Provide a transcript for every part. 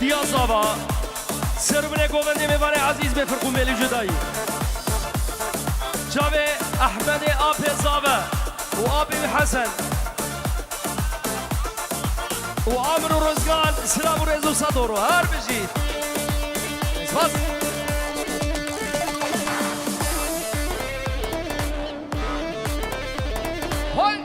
يا صبا سربنا قوبندي مباري عزيز بفرقو ميلي جداي جابي أحمد أبي صابا وأبي حسن وعامر الرزقان سلام ورزو صدورو هار بجيت بس هاي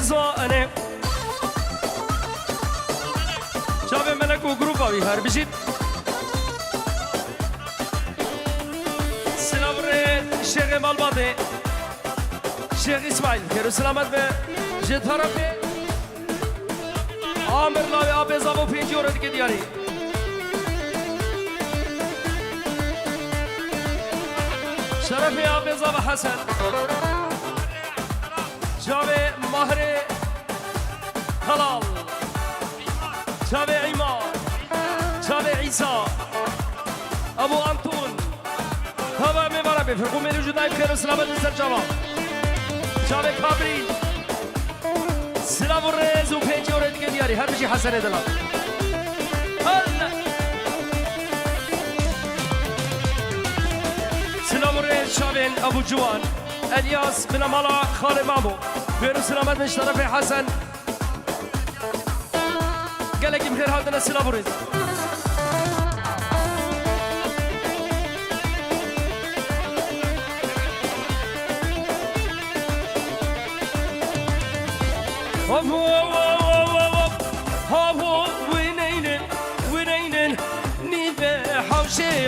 زانه شباب ملك وجروب أبي هار بجيت سلام ريت الشيخ مالبادي الشيخ إسماعيل خير وسلامت بجد طرفي عامر لاوي أبي زابو بيجي ورد كدياري شرفي أبي زابو حسن جابي مهري هلال جابي عمار جابي عيسى ابو انطون هذا مبارك بفرقوا من الجداي بخير وسلامة الزرجابة جابي كابري سلام الرئيس وبيجي ورد كدياري هر بشي حسن دلال سلام الرئيس شابين ابو جوان الياس من مالا خالد مامو خير سلامت من طرف حسن قال لك بخير هذا السلام وريد هو وينين نيفي حوشي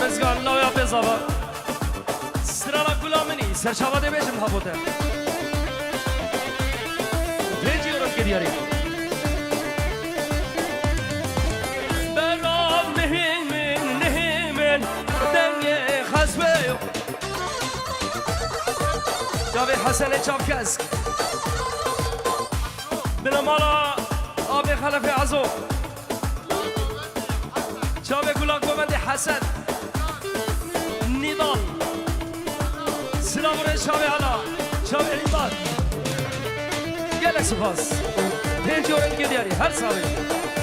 رزق الله يا بيزابا سرالا غلامني سرچاوا ده بيجم هابوته بيجي ورد كدياري برام نهمن دنگه خسبه جاوي حسن چاپکس بنا مالا آبی خلف عزو جاوي گلا گومند حسن نضال سلام ورد شاوي على شاوي عباد قالك سفاس بيجي ورد كدياري هر ساوي